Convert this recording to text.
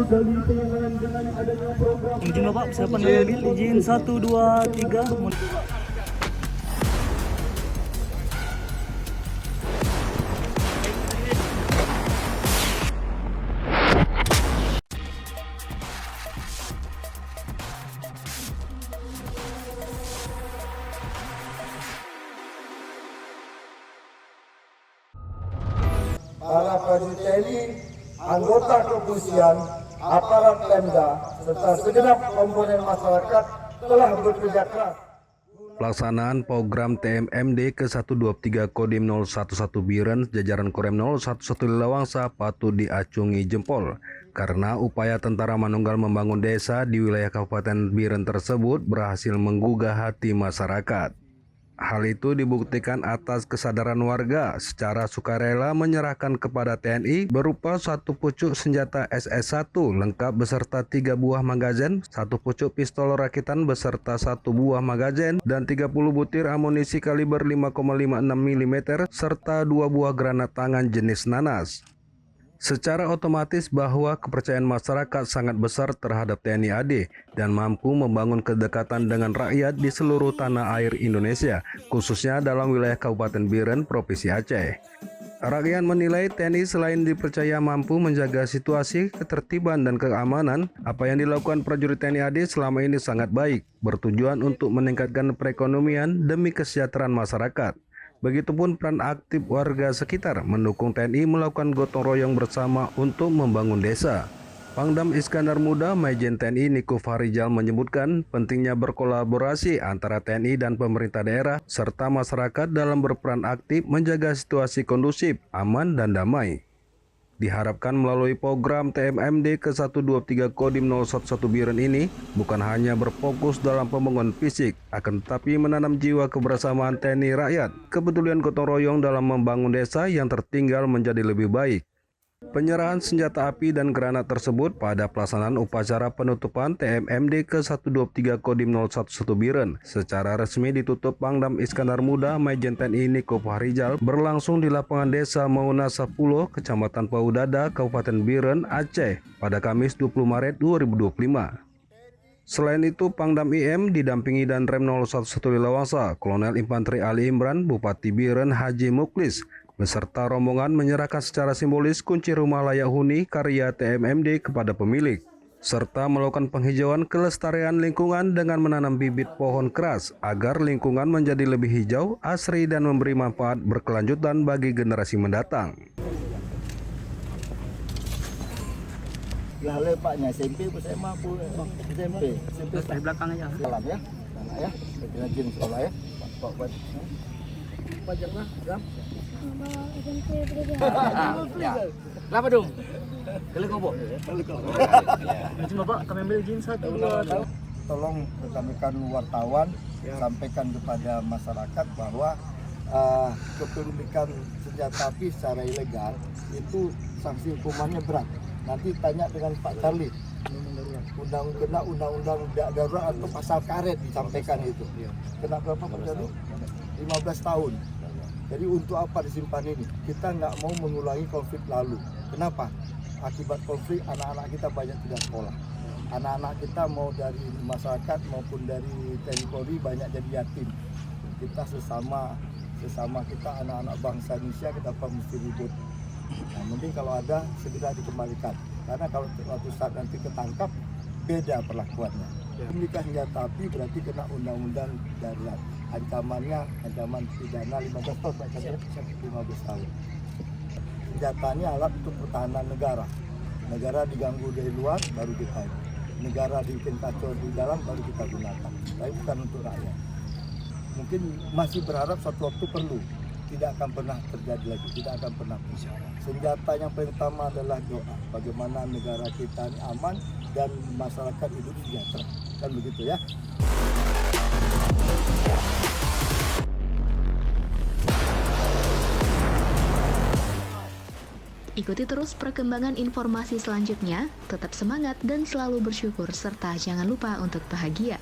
Izin Bapak, siapa yang ambil? Izin 1, 2, 3. Para prajurit TNI, anggota kepolisian, aparat Pemda, serta segenap komponen masyarakat telah bekerja keras. Pelaksanaan program TMMD ke-123 Kodim 011 Biren jajaran Korem 011 Lelawangsa patut diacungi jempol karena upaya tentara Manunggal membangun desa di wilayah Kabupaten Biren tersebut berhasil menggugah hati masyarakat. Hal itu dibuktikan atas kesadaran warga secara sukarela menyerahkan kepada TNI berupa 1 pucuk senjata SS1 lengkap beserta 3 buah magazen, 1 pucuk pistol rakitan beserta 1 buah magazen, dan 30 butir amunisi kaliber 5,56 mm serta 2 buah granat tangan jenis nanas. Secara otomatis bahwa kepercayaan masyarakat sangat besar terhadap TNI AD dan mampu membangun kedekatan dengan rakyat di seluruh tanah air Indonesia, khususnya dalam wilayah Kabupaten Biren, Provinsi Aceh. Rakyat menilai TNI selain dipercaya mampu menjaga situasi, ketertiban, dan keamanan, apa yang dilakukan prajurit TNI AD selama ini sangat baik, bertujuan untuk meningkatkan perekonomian demi kesejahteraan masyarakat. Begitupun peran aktif warga sekitar mendukung TNI melakukan gotong royong bersama untuk membangun desa. Pangdam Iskandar Muda Majen TNI Niko Farijal menyebutkan pentingnya berkolaborasi antara TNI dan pemerintah daerah serta masyarakat dalam berperan aktif menjaga situasi kondusif, aman, dan damai. Diharapkan melalui program TMMD ke-123 Kodim 011 Biren ini bukan hanya berfokus dalam pembangunan fisik, akan tetapi menanam jiwa kebersamaan TNI rakyat, kepedulian gotong royong dalam membangun desa yang tertinggal menjadi lebih baik. Penyerahan senjata api dan granat tersebut pada pelaksanaan upacara penutupan TMMD ke-123 Kodim 011 Biren secara resmi ditutup Pangdam Iskandar Muda Majen TNI Niko Farijal berlangsung di lapangan desa Mauna 10, Kecamatan Paudada, Kabupaten Biren, Aceh pada Kamis 20 Maret 2025. Selain itu, Pangdam IM didampingi Danrem 011 Lelawangsa, Kolonel Infanteri Ali Imran, Bupati Biren Haji Muklis, beserta rombongan menyerahkan secara simbolis kunci rumah layak huni karya TMMD kepada pemilik, serta melakukan penghijauan kelestarian lingkungan dengan menanam bibit pohon keras agar lingkungan menjadi lebih hijau, asri, dan memberi manfaat berkelanjutan bagi generasi mendatang. Ya lepaknya SMP, SMA, SMP. Di belakang aja. Salam ya, anak ya. Kita rajin sekolah ya. Pak buat. Pajak lah, jam. Kenapa dong? Kali kobo. Izin Bapak, kami ambil izin 1, 2. Tolong rekan-rekan wartawan sampaikan kepada masyarakat bahwa kepemilikan senjata api secara ilegal itu sanksi hukumannya berat. Nanti tanya dengan Pak Charlie. Undang-undang darurat atau pasal karet disampaikan itu. Kena berapa Pak Charlie? 15 tahun. Jadi untuk apa disimpan ini? Kita nggak mau mengulangi konflik lalu. Kenapa? Akibat konflik anak-anak kita banyak tidak sekolah. Anak-anak kita mau dari masyarakat maupun dari TNI Polri banyak jadi yatim. Kita sesama kita anak-anak bangsa Indonesia kita mesti ribut. Nah, mending kalau ada segera dikembalikan. Karena kalau suatu saat nanti ketangkap beda perlakuannya. Pemilikan senjata api berarti kena undang-undang darurat. Ancaman pidana 15 tahun, 15 tahun. Senjatanya alat untuk pertahanan negara. Negara diganggu dari luar, baru kita. Negara bikin kacau di dalam, baru kita gunakan. Tapi bukan untuk rakyat. Mungkin masih berharap suatu waktu perlu. Tidak akan pernah terjadi lagi, tidak akan pernah bisa. Senjata yang paling utama adalah doa. Bagaimana negara kita ini aman dan masyarakat hidup sejahtera. Kan begitu ya. Ikuti terus perkembangan informasi selanjutnya, tetap semangat dan selalu bersyukur, serta jangan lupa untuk bahagia.